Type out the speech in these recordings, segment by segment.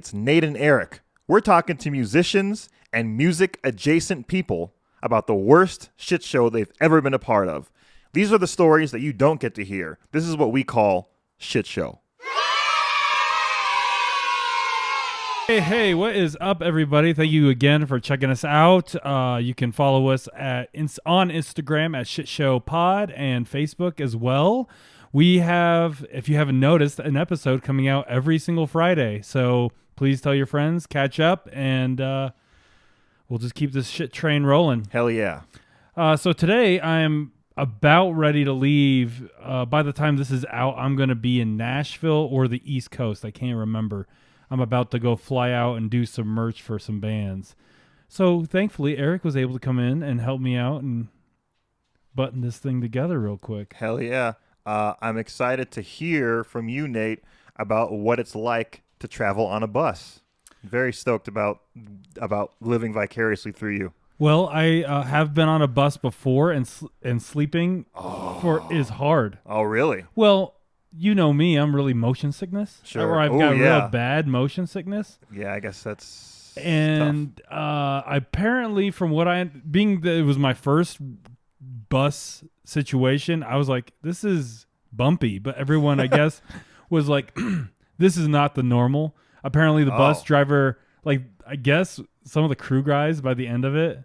It's Nate and Eric. We're talking to musicians and music-adjacent people about the worst shit show they've ever been a part of. These are the stories that you don't get to hear. This is what we call shit show. Hey, what is up, everybody? Thank you again for checking us out. You can follow us on Instagram at shitshowpod and Facebook as well. We have, if you haven't noticed, an episode coming out every single Friday. So please tell your friends, catch up, and we'll just keep this shit train rolling. Hell yeah. So today I'm about ready to leave. By the time this is out, I'm going to be in Nashville or the East Coast. I can't remember. I'm about to go fly out and do some merch for some bands. So thankfully, Eric was able to come in and help me out and button this thing together real quick. Hell yeah. I'm excited to hear from you, Nate, about what it's like to travel on a bus. Very stoked about living vicariously through you. Well, I have been on a bus before, and sleeping is hard. Oh, really? Well, you know me, I'm really motion sickness. Sure. Or I've got real bad motion sickness. Yeah, I guess that's and apparently, from what it was my first bus situation, I was like, this is bumpy. But everyone, I guess, was like, this is not the normal. Apparently, the bus driver, like, I guess some of the crew guys by the end of it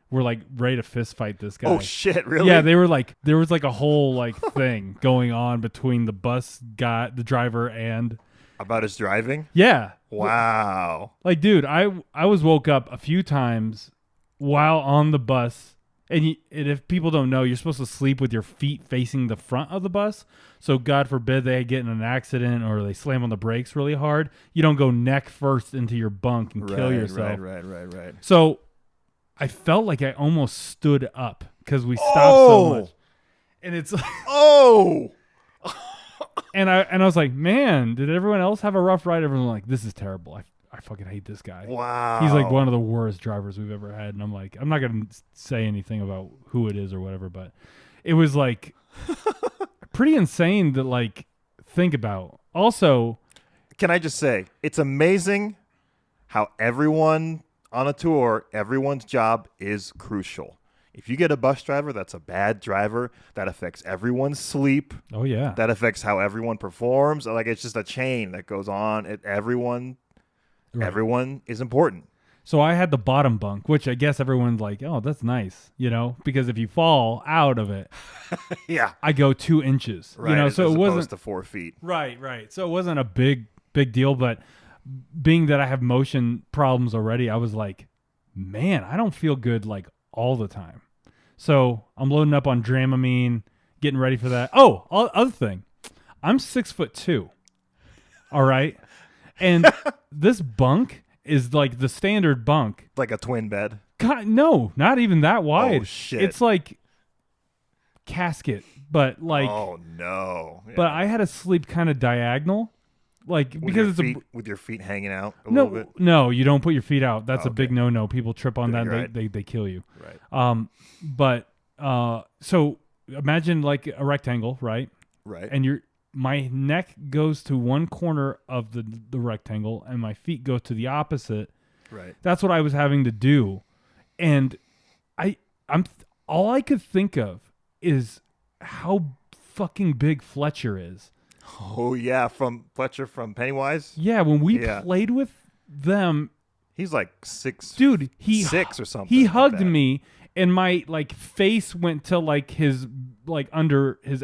were like ready to fist fight this guy. Oh shit, really? Yeah, they were like, there was like a whole like thing going on between the bus guy, the driver, and about his driving. Yeah. Wow. Like, dude, I was woke up a few times while on the bus, and if people don't know, you're supposed to sleep with your feet facing the front of the bus. So God forbid they get in an accident or they slam on the brakes really hard, you don't go neck first into your bunk and kill yourself. Right. So I felt like I almost stood up because we stopped so much. And it's like, and I was like, man, did everyone else have a rough ride? Everyone was like, this is terrible. I fucking hate this guy. Wow. He's like one of the worst drivers we've ever had. And I'm like, I'm not going to say anything about who it is or whatever, but it was like pretty insane to like think about. Also, can I just say, it's amazing how everyone on a tour, everyone's job is crucial. If you get a bus driver that's a bad driver, that affects everyone's sleep. Oh, yeah. That affects how everyone performs. Like, it's just a chain that goes on. Everyone is important. So I had the bottom bunk, which I guess everyone's like, oh, that's nice, because if you fall out of it, yeah, I go 2 inches, right, so it wasn't to 4 feet. Right. So it wasn't a big deal, but being that I have motion problems already, I was like, man, I don't feel good like all the time. So I'm loading up on Dramamine, getting ready for that. Oh, other thing, I'm 6'2". All right. And this bunk is like the standard bunk. Like a twin bed? God, no, not even that wide. Oh, shit. It's like casket, but like... Oh, no. Yeah. But I had to sleep kind of diagonal. Like, because with your feet hanging out a little bit? No, you don't put your feet out. That's a big no-no. People trip on that. Right. They kill you. Right. So imagine like a rectangle, right? Right. And my neck goes to one corner of the rectangle and my feet go to the opposite. Right. That's what I was having to do. And all I could think of is how fucking big Fletcher is. Oh, yeah, from Fletcher from Pennywise? Yeah, when we played with them, he's like 6. Dude, 6 or something. He hugged me and my like face went to like his like under his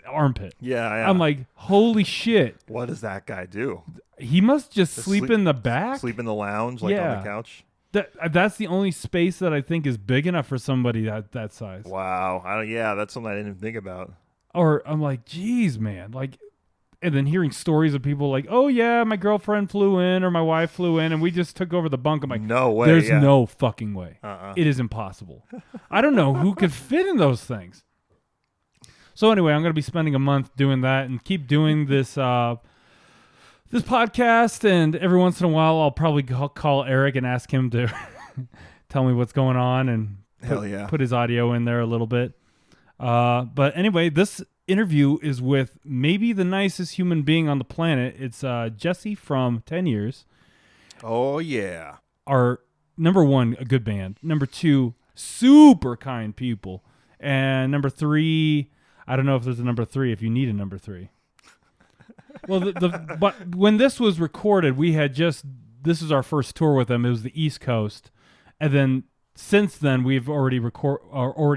armpit. Yeah. I'm like, holy shit. What does that guy do? He must just sleep in the back. Sleep in the lounge, like on the couch. That's the only space that I think is big enough for somebody that size. Wow. That's something I didn't even think about. Or I'm like, geez, man. Like, and then hearing stories of people like, oh yeah, my girlfriend flew in or my wife flew in and we just took over the bunk. I'm like, no way. There's no fucking way. Uh-uh. It is impossible. I don't know who could fit in those things. So anyway, I'm going to be spending a month doing that and keep doing this this podcast. And every once in a while, I'll probably call Eric and ask him to tell me what's going on and put his audio in there a little bit. But anyway, this interview is with maybe the nicest human being on the planet. It's Jesse from 10 Years. Oh, yeah. are, number one, a good band. Number two, super kind people. And number three, I don't know if there's a number three, if you need a number three. Well, but when this was recorded, this is our first tour with them. It was the East Coast. And then since then, we've already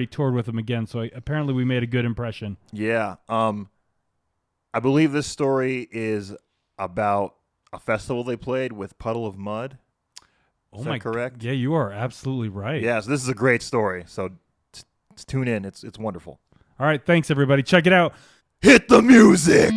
toured with them again. So apparently we made a good impression. Yeah. I believe this story is about a festival they played with Puddle of Mud. Is that correct? Yeah, you are absolutely right. Yeah, so this is a great story. So tune in. It's wonderful. All right, thanks everybody. Check it out. Hit the music.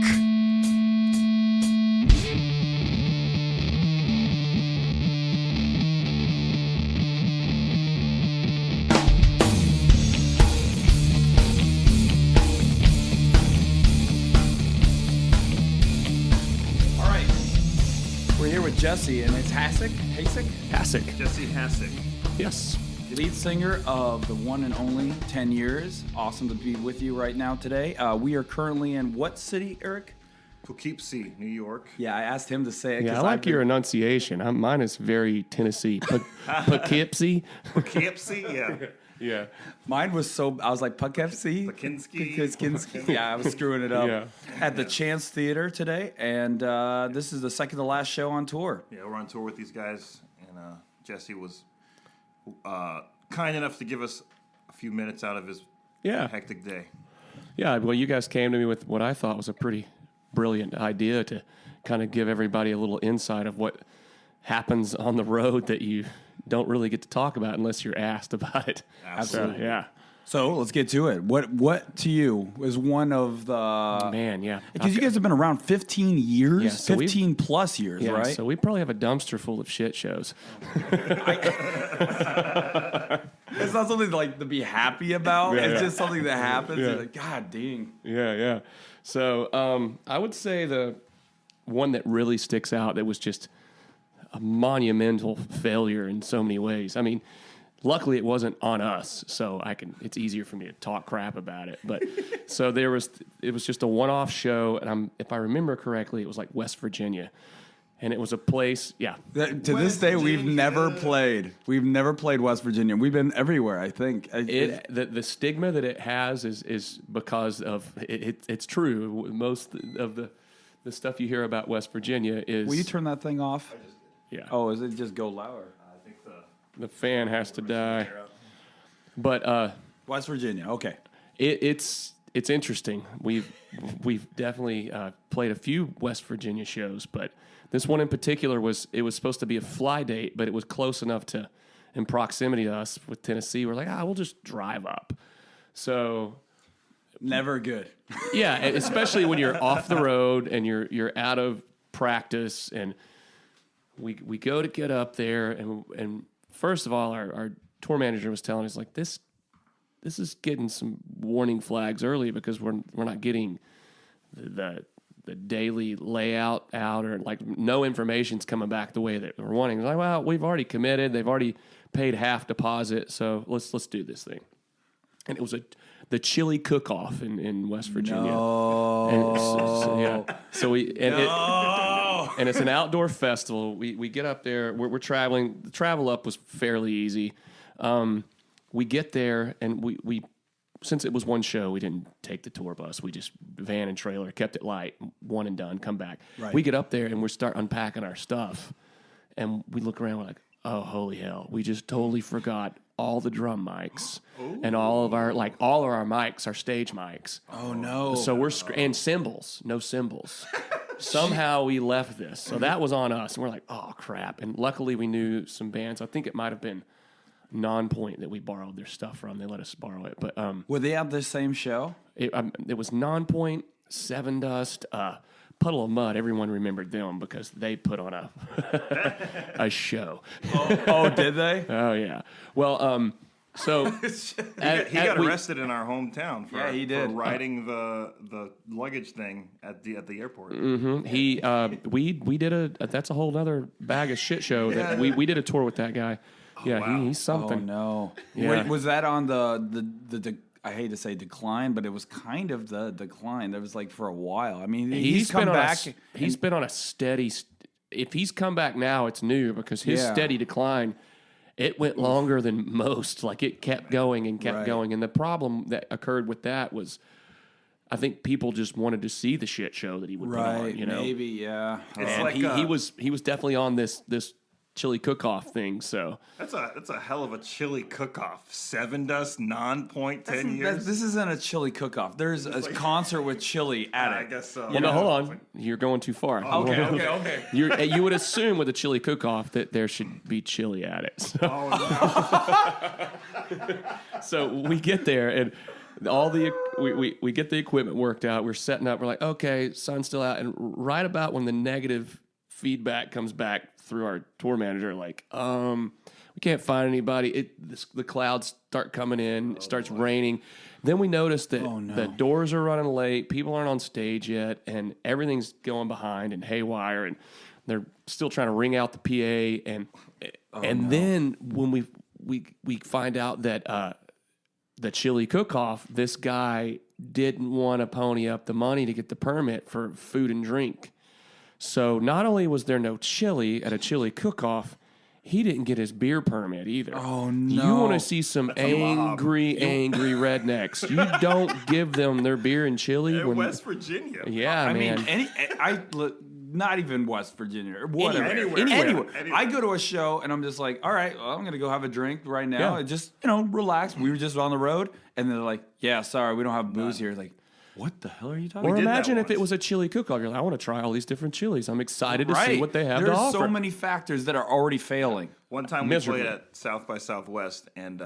Jesse, and it's Hasek? Hasek. Jesse Hasek. Yes. Lead singer of the one and only 10 Years. Awesome to be with you right now today. We are currently in what city, Eric? Poughkeepsie, New York. Yeah, I asked him to say it. Yeah, I like your enunciation. Mine is very Tennessee. Poughkeepsie. Poughkeepsie, yeah. Yeah. Mine was I was like, Poughkeepsie? Poughkeepsie. Yeah, I was screwing it up. Yeah. At the Chance Theater today, and this is the second to last show on tour. Yeah, we're on tour with these guys, and Jesse was kind enough to give us a few minutes out of his hectic day. Yeah, well, you guys came to me with what I thought was a pretty brilliant idea to kind of give everybody a little insight of what happens on the road that you don't really get to talk about unless you're asked about it. Absolutely. So, yeah. So let's get to it. What to you is one of the Man, yeah. Because you guys have been around 15 years, Yeah, so 15 plus years, Yeah, right? so we probably have a dumpster full of shit shows. It's not something like to be happy about. Yeah, it's yeah. just something that happens. Yeah. You're like, God dang. Yeah. So I would say the one that really sticks out that was just a monumental failure in so many ways. I mean, luckily it wasn't on us, so it's easier for me to talk crap about it. But so it was just a one-off show, and if I remember correctly, it was like West Virginia. And it was a place, yeah. To this day, we've never played. We've never played West Virginia. We've been everywhere, I think. The stigma that it has is because of it's true. Most of the stuff you hear about West Virginia is. Will you turn that thing off? Yeah. Oh, is it just go louder? I think The fan has to die. But West Virginia, okay. it's interesting. We've definitely played a few West Virginia shows, but this one in particular was supposed to be a fly date, but it was close enough in proximity to us with Tennessee. We're like, we'll just drive up. So Never good. yeah, and especially when you're off the road and you're out of practice, and we go to get up there, and first of all, our tour manager was telling us like this is getting some warning flags early because we're not getting the daily layout out, or like no information's coming back the way that we're wanting. It's like, well, we've already committed, they've already paid half deposit, so let's do this thing. And it was the chili cook-off in West Virginia. No. And it's an outdoor festival. We get up there. We're traveling. The travel up was fairly easy. We get there, and we since it was one show, we didn't take the tour bus. We just van and trailer, kept it light, one and done, come back. Right. We get up there, and we start unpacking our stuff. And we look around, we're like, oh, holy hell. We just totally forgot all the drum mics and all of our mics, our stage mics. Oh, no. So we're and cymbals, no cymbals. Somehow we left this. So that was on us. And we're like, oh, crap. And luckily we knew some bands. I think it might have been Non-Point that we borrowed their stuff from. They let us borrow it. But Were they at the same show? it was Non-Point, Seven Dust, Puddle of Mud. Everyone remembered them because they put on a show. Oh, did they? Oh, yeah. Well, so he got arrested in our hometown for, Yeah, he did. for riding the luggage thing at the airport. Mm-hmm. We did that's a whole other bag of shit show that we did a tour with that guy. Yeah, wow. he's something. Oh, no. Yeah. Wait, was that on the I hate to say decline, but it was kind of the decline. That was like for a while. I mean, he's come back. He's been on a steady. if he's come back now, it's new because his steady decline, it went longer than most. Like it kept going and kept going. And the problem that occurred with that was, I think people just wanted to see the shit show that he would put on. You know, maybe, yeah. And he was definitely on this chili cook-off thing. So that's a hell of a chili cook-off. Seven Dust, non-point, 10 years. This isn't a chili cook-off. There's a concert with chili at it. I guess so. Well, no, hold on. You're going too far. Okay. You would assume with a chili cook-off that there should be chili at it. So, so we get there and we get the equipment worked out. We're setting up. We're like, okay, sun's still out. And right about when the negative feedback comes back through our tour manager, like, we can't find anybody. The clouds start coming in. It starts raining. Then we notice that the doors are running late. People aren't on stage yet, and everything's going behind and haywire. And they're still trying to ring out the PA. And then when we find out that the chili cook-off, this guy didn't want to pony up the money to get the permit for food and drink. So not only was there no chili at a chili cook-off, he didn't get his beer permit either. Oh, no. You want to see some angry rednecks. You don't give them their beer and chili. In West Virginia. Yeah, I man. mean, not even West Virginia or whatever. Anywhere. I go to a show and I'm just like, all right, well, I'm going to go have a drink right now. Yeah. And just, relax. We were just on the road. And they're like, yeah, sorry, we don't have booze here. Like, what the hell are you talking Or about? imagine if it was a chili cook-off. You're like, I want to try all these different chilies. I'm excited to see what they have to There's offer. so many factors that are already failing. One time Miserable. we played at South by Southwest, and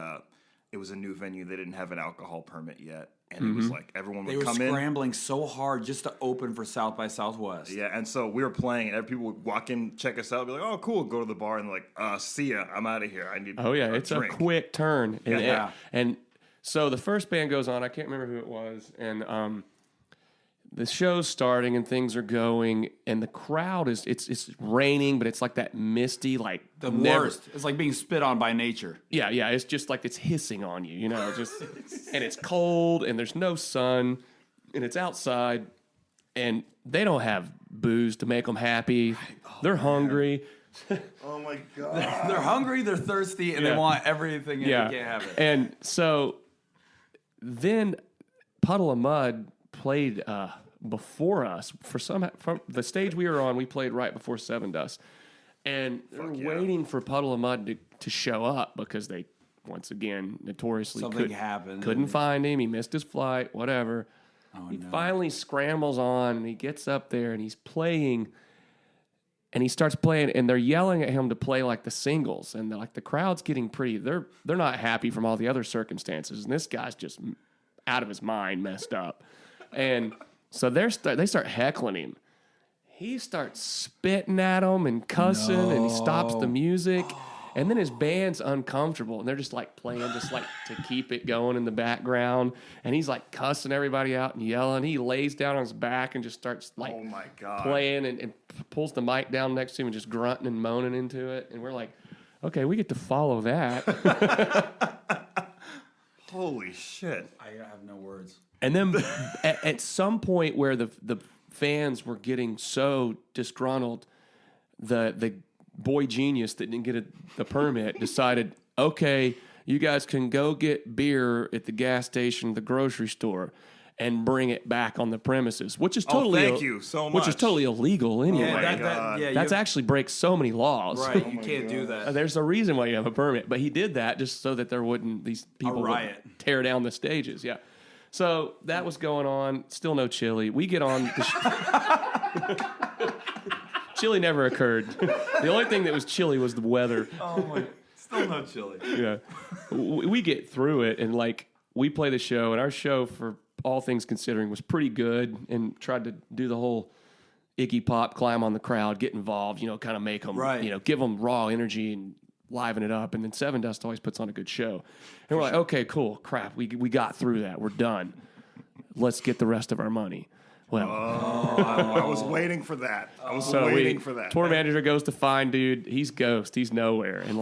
it was a new venue. They didn't have an alcohol permit yet. And it was like everyone They would were come in. scrambling so hard just to open for South by Southwest. Yeah, and so we were playing, and people would walk in, check us out, be like, "Oh, cool." Go to the bar, and like, "See ya, I'm out of here. I need." Oh yeah, a it's drink. a quick turn. Yeah. And so the first band goes on. I can't remember who it was, and the show's starting and things are going, and the crowd it's raining, but it's like that misty, like The worst. It's like being spit on by nature. Yeah, it's just like it's hissing on you, just and it's cold and there's no sun and it's outside and they don't have booze to make them happy. They're hungry. Oh my god! They're hungry, they're thirsty, and they want everything and they can't have it. And so then Puddle of Mud played before us from the stage we were on. We played right before Seven Dust, and they're waiting for Puddle of Mud to show up because they once again notoriously couldn't find him. He missed his flight, whatever. He finally scrambles on and he gets up there and he's playing. And he starts playing, and they're yelling at him to play like the singles, and the crowd's getting pretty. They're not happy from all the other circumstances, and this guy's just out of his mind, messed up. And so they start heckling him. He starts spitting at them and cussing, and he stops the music. And then his band's uncomfortable, and they're just like playing, just like to keep it going in the background. And he's like cussing everybody out and yelling. He lays down on his back and just starts like playing and pulls the mic down next to him and just grunting and moaning into it. And we're like, okay, we get to follow that. Holy shit! I have no words. And then at some point where the fans were getting so disgruntled, the boy genius that didn't get the permit decided, okay, you guys can go get beer at the gas station, the grocery store, and bring it back on the premises, which is totally thank you so which is much. totally illegal anyway. That's actually breaks so many laws. right. You can't do that. There's a reason why you have a permit, but he did that just so that there wouldn't these people riot. would tear down the stages. Yeah. So that was going on. Still no chili. We get on the chili never occurred. The only thing that was chilly was the weather. Oh my! Still no chili. Yeah. We get through it, and like we play the show, and our show, for all things considering, was pretty good, and tried to do the whole Iggy Pop climb on the crowd, get involved, kind of make them, give them raw energy and liven it up. And then Seven Dust always puts on a good show. And we're like, okay, cool, crap, we got through that. We're done. Let's get the rest of our money. Well, I was waiting for that. Tour manager goes to find dude. He's ghost. He's nowhere. And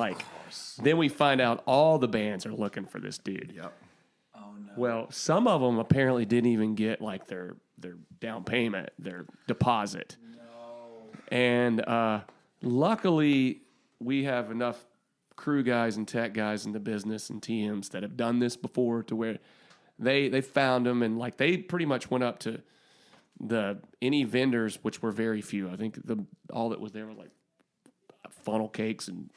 then we find out all the bands are looking for this dude. Yep. Oh no. Well, some of them apparently didn't even get like their down payment, their deposit. And luckily, we have enough crew guys and tech guys in the business and TMs that have done this before to where they found them, and like they pretty much went up to any vendors, which were very few. I think all that was there were like funnel cakes and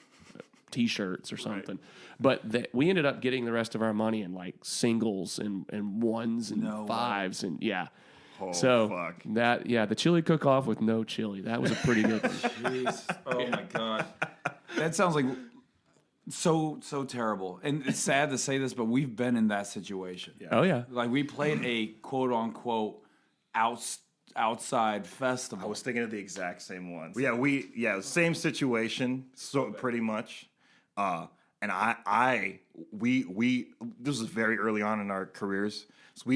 T-shirts or something. Right. But we ended up getting the rest of our money in like singles and ones and fives and yeah. Oh, so fuck. the chili cook-off with no chili. That was a pretty good one. Jeez. Oh my god. That sounds like so terrible. And it's sad to say this, but we've been in that situation. Yeah. Oh yeah. Like we played a quote unquote outside festival. I was thinking of the exact same ones. Yeah, same situation, so pretty much. And we this was very early on in our careers. So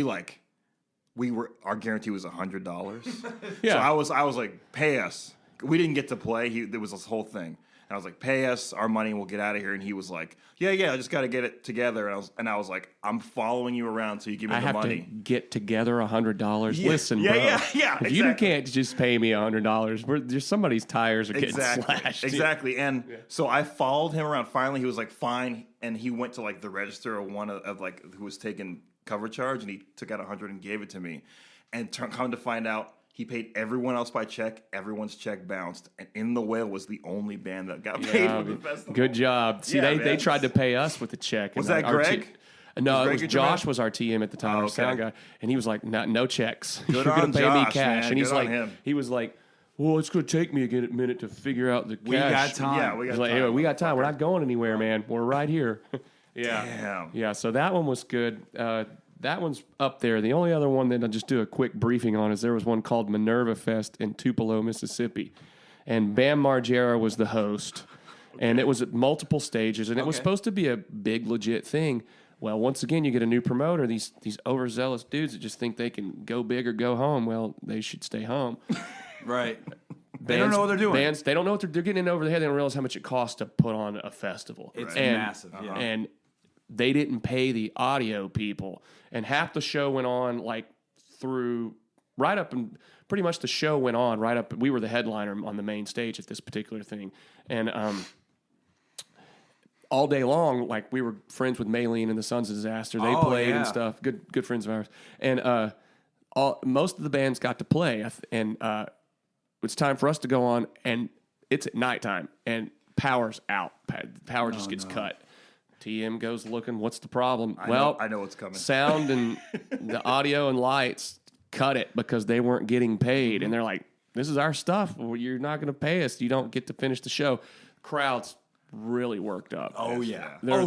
our guarantee was $100. Yeah. So I was like, pay us. We didn't get to play. There was this whole thing. And I was like, pay us our money and we'll get out of here. And he was like, yeah, I just got to get it together. And I was like, I'm following you around till you give me the money. I have to get together $100. Yeah. Listen, bro. Yeah. If you can't just pay me $100, there's somebody's tires are getting slashed. Exactly. And so I followed him around. Finally, he was like, fine. And he went to like the register of one of like who was taking cover charge, and he took out $100 and gave it to me. And come to find out, he paid everyone else by check. Everyone's check bounced, and In the Whale was the only band that got paid for the festival. Good job. See, they tried to pay us with a check. Was that Greg? No, it was Josh was our TM at the time, our sound guy, and he was like, "No checks. Good You're on gonna pay Josh, me cash." man. And he's Good on like, him. he was like, "Well, it's gonna take me a minute to figure out the cash." We got time. Yeah, we got He's like, time. "Hey, we got time. We're not going anywhere, man. We're right here." Yeah. Damn. Yeah, so that one was good. That one's up there. The only other one that I'll just do a quick briefing on is there was one called Minerva Fest in Tupelo, Mississippi. And Bam Margera was the host. And it was at multiple stages. And it was supposed to be a big, legit thing. Well, once again, you get a new promoter, these overzealous dudes that just think they can go big or go home. Well, they should stay home. Right. They don't know what they're doing. They don't know what they're getting in over the head. They don't realize how much it costs to put on a festival. It's massive. Yeah. And they didn't pay the audio people. And half the show went on like through right up and pretty much the show went on right up. We were the headliner on the main stage at this particular thing. And all day long, like we were friends with Maylene and the Sons of Disaster. They played and stuff. Good friends of ours. And most of the bands got to play. And it's time for us to go on. And it's at nighttime. And power's out. Power just gets cut. TM goes looking, what's the problem? I know what's coming. Sound and the audio and lights cut it because they weren't getting paid. And they're like, this is our stuff. Well, you're not going to pay us. You don't get to finish the show. Crowd's really worked up. Oh, yeah. They're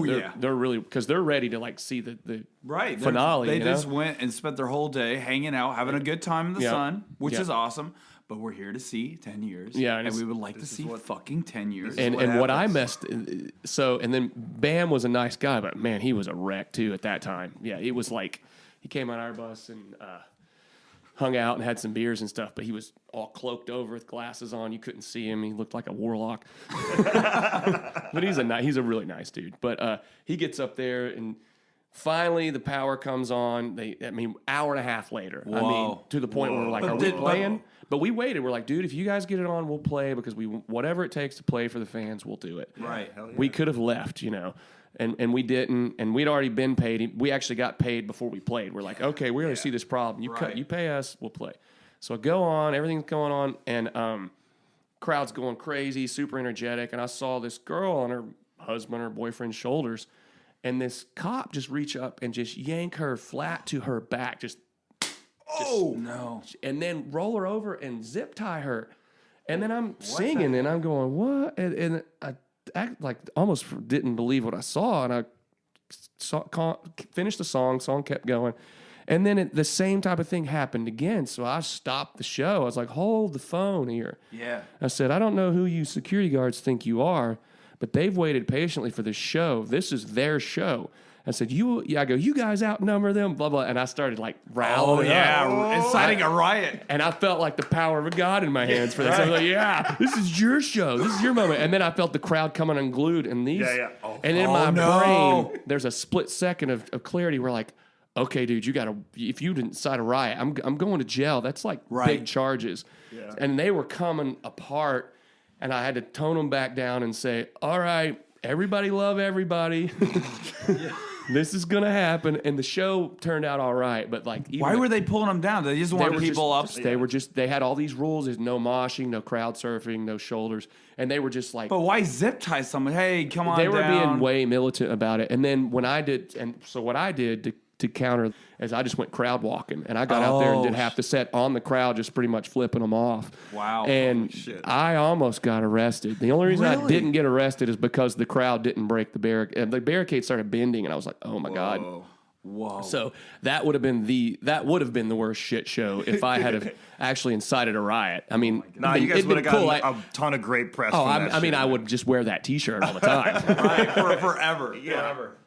really, because they're ready to like see the finale. They just went and spent their whole day hanging out, having a good time in the sun, which is awesome. But we're here to see 10 years. Yeah, and we would like to see fucking 10 years. And what I messed, and then Bam was a nice guy, but man, he was a wreck too at that time. Yeah, it was like he came on our bus and hung out and had some beers and stuff, but he was all cloaked over with glasses on. You couldn't see him. He looked like a warlock. But he's a really nice dude. But he gets up there and finally the power comes on. Hour and a half later. Whoa. I mean, to the point where we're like, are we playing? But we waited. We're like, dude, if you guys get it on, we'll play because whatever it takes to play for the fans, we'll do it. Right. Hell yeah. We could have left, and we didn't. And we'd already been paid. We actually got paid before we played. We're like, okay, we're going to see this problem. You pay us, we'll play. So I go on, everything's going on, and crowd's going crazy, super energetic. And I saw this girl on her husband or boyfriend's shoulders, and this cop just reach up and just yank her flat to her back, no. and then roll her over and zip tie her. And then I'm singing and I'm going, what? And I act like almost didn't believe what I saw. And I finished the song kept going. And then the same type of thing happened again. So I stopped the show. I was like, hold the phone here. Yeah. I said, I don't know who you security guards think you are, but they've waited patiently for this show. This is their show. I said, you guys outnumber them, blah, blah. And I started like rallying up. Inciting a riot. And I felt like the power of God in my hands for this. I was like, yeah, this is your show. This is your moment. And then I felt the crowd coming unglued. And these, and in my brain, there's a split second of clarity where like, okay, dude, if you didn't incite a riot, I'm going to jail. That's like Right. big charges. Yeah. And they were coming apart, and I had to tone them back down and say, all right, everybody love everybody. This is going to happen. And the show turned out all right. But like, Why were they pulling them down? They just wanted people up. They had all these rules. There's no moshing, no crowd surfing, no shoulders. And they were just like. But why zip tie someone? Hey, come on They were down. being way militant about it. And then what I did to counter is I just went crowd walking, and I got out there and did half the set on the crowd, just pretty much flipping them off. Wow. And I almost got arrested. The only reason I Really? didn't get arrested is because the crowd didn't break the barricade. And the barricade started bending, and I was like, oh my God. Whoa. So that would have been the worst shit show if I had have actually incited a riot. I mean, Nah, you guys would have gotten a ton of great press. Oh, from that I mean, shit, I man. would just wear that T-shirt all the time. Right, forever. Yeah. Forever.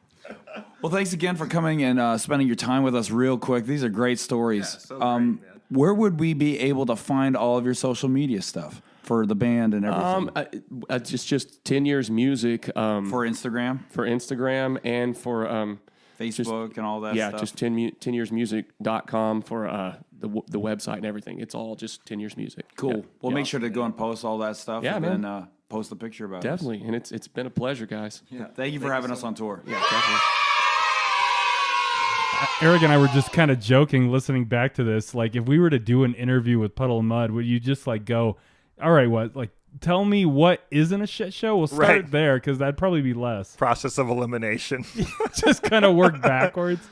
Well, thanks again for coming and spending your time with us real quick. These are great stories. Yeah, so great, man. Where would we be able to find all of your social media stuff for the band and everything? Just 10 years music For Instagram, for Instagram and for Facebook, and all that yeah, stuff? just 10yearsmusic.com for the website and everything. It's all just 10 years music. Cool. Yeah. We'll Yeah. make sure to go and post all that stuff Yeah, and man. then post the picture about Definitely, and it's been a pleasure, guys. it. Yeah. Thank you for having us on tour. Yeah, definitely. Eric and I were just kind of joking listening back to this. Like, if we were to do an interview with Puddle of Mud, would you just like go, all right, tell me what isn't a shit show? We'll start Right. there, because that'd probably be less. Process of elimination. Just kind of work backwards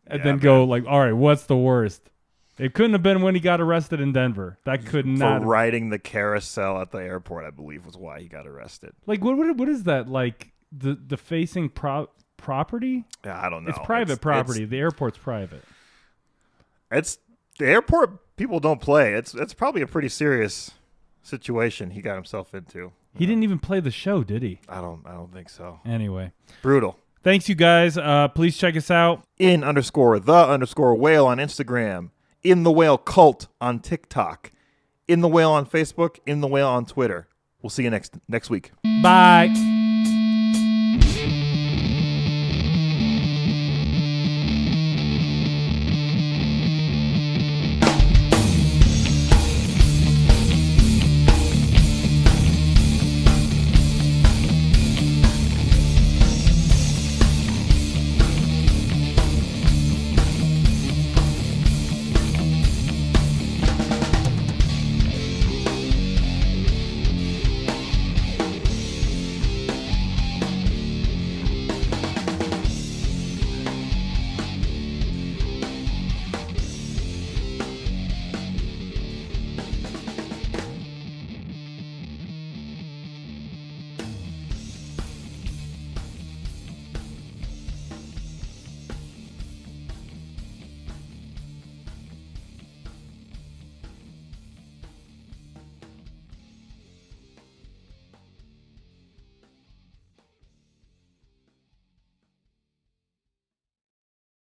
and then go like, all right, what's the worst? It couldn't have been when he got arrested in Denver. That could For not. riding the carousel at the airport, I believe, was why he got arrested. Like, what is that? Like the facing property? Yeah, I don't know. It's private property. The airport's private. It's the airport. People don't play. It's probably a pretty serious situation he got himself into. He didn't even play the show, did he? I don't think so. Anyway, Brutal. thanks you guys. Please check us out. _the_whale on Instagram. In the Whale Cult on TikTok. In the Whale on Facebook. In the Whale on Twitter. We'll see you next week. Bye.